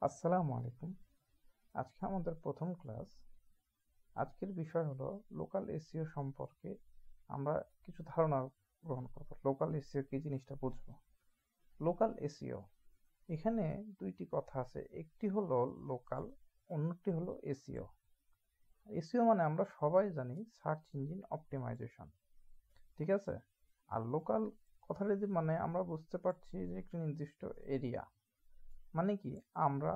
আসসালামু আলাইকুম। আজকে আমাদের প্রথম ক্লাস। আজকের বিষয় হলো লোকাল এসইও সম্পর্কে আমরা কিছু ধারণা গ্রহণ করব। লোকাল এসইও কি জিনিসটা বুঝবো। লোকাল এসইও, এখানে দুইটি কথা আছে, একটি হলো লোকাল, অন্যটি হলো এসইও। এসইও মানে আমরা সবাই জানি সার্চ ইঞ্জিন অপটিমাইজেশন, ঠিক আছে। আর লোকাল কথাটা মানে আমরা বুঝতে পারছি যে একটি নির্দিষ্ট এরিয়া, মানে কি আমরা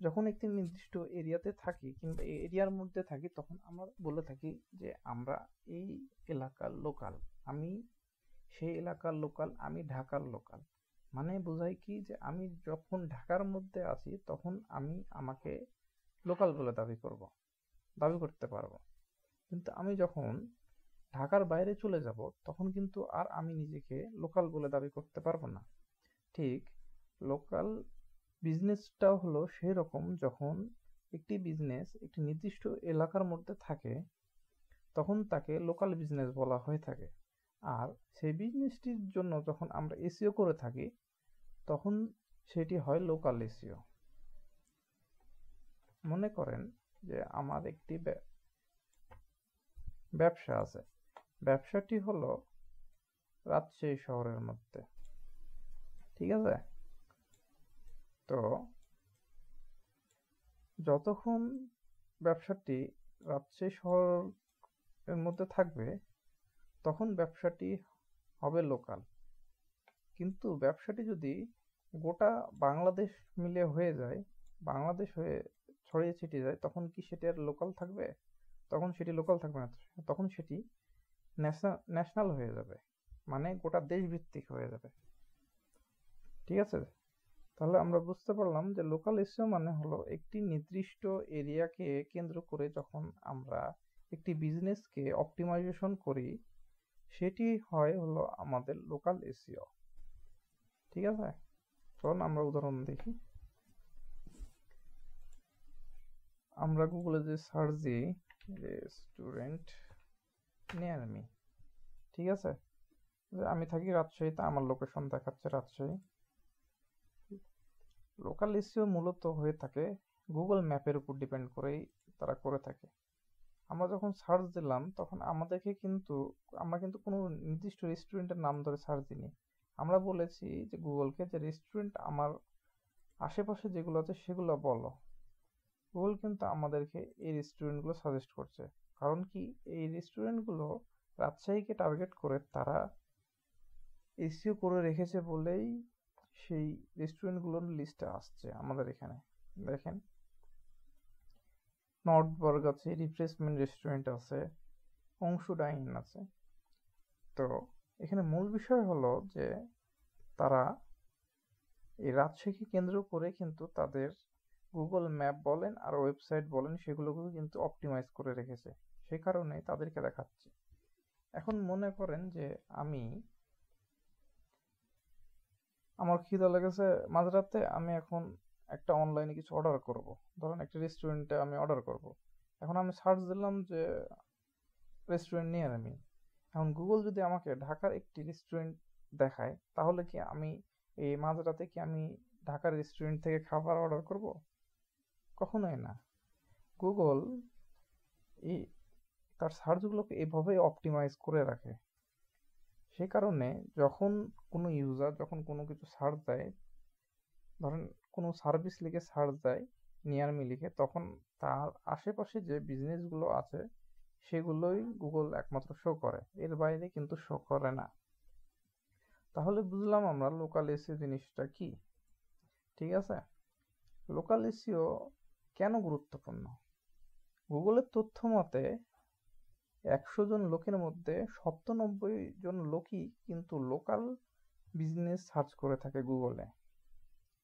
যখন একটি নির্দিষ্ট এরিয়াতে থাকি কিংবা এই এরিয়ার মধ্যে থাকি তখন আমরা বলে থাকি যে আমরা এই এলাকার লোকাল, আমি সেই এলাকার লোকাল, আমি ঢাকার লোকাল। মানে বোঝায় কি যে আমি যখন ঢাকার মধ্যে আছি তখন আমি আমাকে লোকাল বলে দাবি করতে পারবো। কিন্তু আমি যখন ঢাকার বাইরে চলে যাব তখন কিন্তু আর আমি নিজেকে লোকাল বলে দাবি করতে পারবো না। ঠিক লোকাল বিজনেসটাও হলো সেই রকম, যখন একটি বিজনেস একটি নির্দিষ্ট এলাকার মধ্যে থাকে তখন তাকে লোকাল বিজনেস বলা হয়ে থাকে। আর সেই বিজনেসটির জন্য যখন আমরা এসইও করে থাকি তখন সেটি হয় লোকাল এসইও। মনে করেন যে আমার একটি ব্যবসা আছে, ব্যবসাটি হলো রাজশাহী শহরের মধ্যে, ঠিক আছে। তো যতক্ষণ ব্যবসাটি রাজশাহী শহরের মধ্যে থাকবে তখন ব্যবসাটি হবে লোকাল। কিন্তু ব্যবসাটি যদি গোটা বাংলাদেশ মিলে হয়ে যায়, বাংলাদেশ হয়ে ছড়িয়ে ছিটিয়ে যায়, তখন কি সেটি আর লোকাল থাকবে? তখন সেটি লোকাল থাকবে না, তখন সেটি ন্যাশনাল হয়ে যাবে, মানে গোটা দেশ ভিত্তিক হয়ে যাবে, ঠিক আছে। তাহলে আমরা বুঝতে পারলাম যে লোকাল এসইও মানে হলো একটি নির্দিষ্ট এরিয়াকে কেন্দ্র করে যখন আমরা একটি বিজনেসকে অপটিমাইজেশন করি সেটি হয় হলো আমাদের লোকাল এসইও, ঠিক আছে। চলুন আমরা উদাহরণ দেখি। আমরা গুগলে যে সার্চ দিই রেস্টুরেন্ট নিয়ার মি, ঠিক আছে। আমি থাকি রাজশাহীতে, আমার লোকেশন দেখাচ্ছে রাজশাহী। লোকাল এসইও মূলত হয়ে থাকে গুগল ম্যাপের উপর ডিপেন্ড করেই তারা করে থাকে। আমরা যখন সার্চ দিলাম তখন আমরা কিন্তু কোনো নির্দিষ্ট রেস্টুরেন্টের নাম ধরে সার্চ দিইনি। আমরা বলেছি যে গুগলকে যে রেস্টুরেন্ট আমার আশেপাশে যেগুলো আছে সেগুলো বলো। গুগল কিন্তু আমাদেরকে এই রেস্টুরেন্টগুলো সাজেস্ট করছে, কারণ কি এই রেস্টুরেন্টগুলো রাজশাহীকে টার্গেট করে তারা এসইও করে রেখেছে বলেই সেই রেস্টুরেন্টগুলোর লিস্টে আসছে আমাদের এখানে। দেখেন, নর্থবার্গ আছে, রিফ্রেশমেন্ট রেস্টুরেন্ট আছে, অংশু ডাইন আছে। তো এখানে মূল বিষয় হলো যে তারা এই রাজশাহীকে কেন্দ্র করে কিন্তু তাদের গুগল ম্যাপ বলেন আর ওয়েবসাইট বলেন সেগুলোকে কিন্তু অপটিমাইজ করে রেখেছে, সে কারণে তাদেরকে দেখাচ্ছে। এখন মনে করেন যে আমার খিদা লেগেছে মাঝরাতে, আমি এখন একটা অনলাইনে কিছু অর্ডার করব, ধরেন একটা রেস্টুরেন্টে আমি অর্ডার করব। এখন আমি সার্চ দিলাম যে রেস্টুরেন্ট নিয়ার আমি। এখন গুগল যদি আমাকে ঢাকার একটি রেস্টুরেন্ট দেখায় তাহলে কি আমি এই মাঝরাতে কি আমি ঢাকার রেস্টুরেন্ট থেকে খাবার অর্ডার করব? কখনোই না। গুগল এই তার সার্চগুলোকে এভাবেই অপটিমাইজ করে রাখে। সে কারণে যখন কোনো ইউজার যখন কোনো কিছু সার্চ দেয়, ধরেন কোনো সার্ভিস লিখে সার্চ দেয় নিয়ার মি লিখে, তখন তার আশেপাশে যে বিজনেসগুলো আছে সেগুলোই গুগল একমাত্র শো করে, এর বাইরে কিন্তু শো করে না। তাহলে বুঝলাম আমরা লোকাল এসইও জিনিসটা কি, ঠিক আছে। লোকাল এসইও কেন গুরুত্বপূর্ণ? গুগলের তথ্য মতে 100 জন লোকের মধ্যে 97 জন লোকই কিন্তু লোকাল বিজনেস সার্চ করে থাকে গুগলে।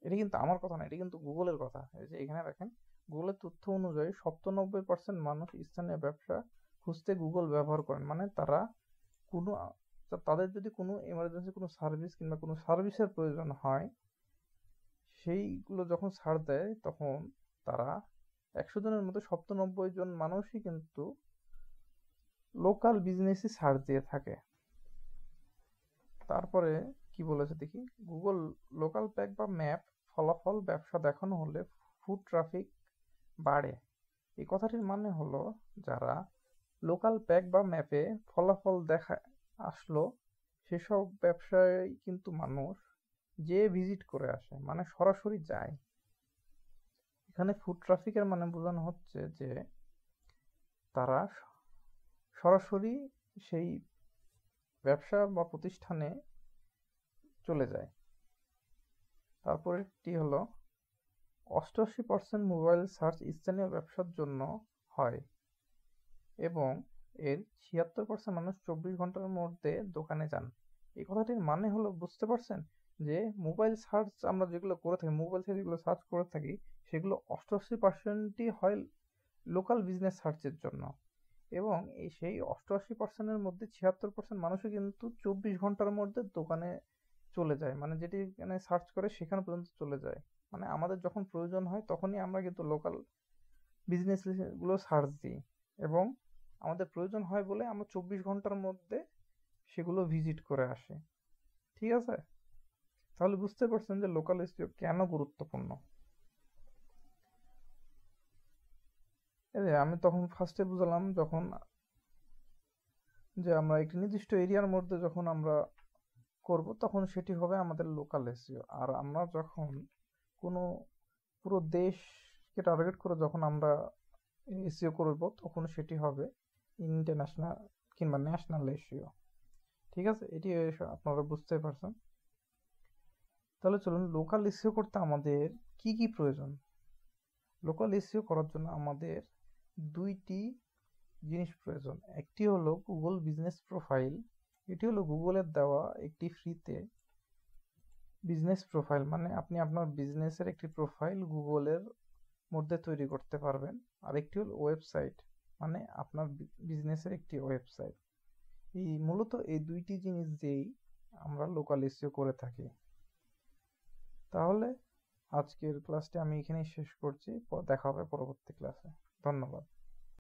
এটা কিন্তু আমার কথা না, এটা কিন্তু গুগলের কথা। এই যে এখানে দেখেন, গুগলের তথ্য অনুযায়ী 97% মানুষ স্থানীয় ব্যবসা খুঁজতে গুগল ব্যবহার করেন। মানে কোনো তাদের যদি কোনো এমার্জেন্সি কোনো সার্ভিস কিংবা কোনো সার্ভিসের প্রয়োজন হয় সেইগুলো যখন সার্চ দেয় তখন তারা 100 জনের মধ্যে 97 জন মানুষই কিন্তু লোকাল বিজনেসই সার্চ দিয়ে থাকে। তারপরে কি বলেছে দেখি, গুগল লোকাল প্যাক বা ম্যাপ ফলাফল ব্যবসা দেখানো হলে ফুড ট্রাফিক বাড়ে। এই কথাটির মানে হলো যারা লোকাল প্যাক বা ম্যাপে ফলাফল দেখা আসলো সেসব ব্যবসায় কিন্তু মানুষ যে ভিজিট করে আসে, মানে সরাসরি যায়। এখানে ফুড ট্রাফিকের মানে বোঝানো হচ্ছে যে তারা সরাসরি সেই ব্যবসা বা প্রতিষ্ঠানে চলে যায়। তারপরেরটি হলো 88% মোবাইল সার্চ স্থানীয় ব্যবসার জন্য হয় এবং এর 76% মানুষ 24 ঘন্টার মধ্যে দোকানে যান। এই কথাটির মানে হলো, বুঝতে পারছেন যে মোবাইল সার্চ আমরা যেগুলো করে থাকি, মোবাইল থেকে যেগুলো সার্চ করে থাকি সেগুলো 88%ই হয় লোকাল বিজনেস সার্চের জন্য, এবং সেই 88%-এর মধ্যে 76% মানুষই কিন্তু 24 ঘন্টার মধ্যে দোকানে চলে যায়, মানে যেটি এখানে সার্চ করে সেখানে পর্যন্ত চলে যায়। মানে আমাদের যখন প্রয়োজন হয় তখনই আমরা কিন্তু লোকাল বিজনেস গুলো সার্চ দিই, এবং আমাদের প্রয়োজন হয় বলে আমরা 24 ঘন্টার মধ্যে সেগুলো ভিজিট করে আসি। ঠিক আছে, তাহলে বুঝতে পারছেন যে লোকাল এসইও কেন গুরুত্বপূর্ণ। এই যে আমি তখন ফার্স্টে বুঝলাম যখন যে আমরা একটি নির্দিষ্ট এরিয়ার মধ্যে যখন আমরা করব তখন সেটি হবে আমাদের লোকাল এসইও, আর আমরা যখন কোনো পুরো দেশকে টার্গেট করে যখন আমরা এসইও করব তখন সেটি হবে ইন্টারন্যাশনাল কিংবা ন্যাশনাল এসইও। ঠিক আছে, এটি আপনারা বুঝতে পারছেন। তাহলে চলুন, লোকাল এসইও করতে আমাদের কি কি প্রয়োজন। লোকাল এসইও করার জন্য আমাদের দুইটি জিনিস প্রয়োজন। একটি হলো গুগল বিজনেস প্রোফাইল। এটি হলো গুগলের দেওয়া একটি ফ্রিতে বিজনেস প্রোফাইল, মানে আপনি আপনার বিজনেসের একটি প্রোফাইল গুগলের মধ্যে তৈরি করতে পারবেন। আরেকটি হলো ওয়েবসাইট, মানে আপনার বিজনেসের একটি ওয়েবসাইট। মূলত এই দুইটি জিনিস দিয়েই আমরা লোকাল এসইও করে থাকি। তাহলে আজকের ক্লাসটি আমি এখানেই শেষ করছি, দেখা হবে পরবর্তী ক্লাসে। ধন্যবাদ।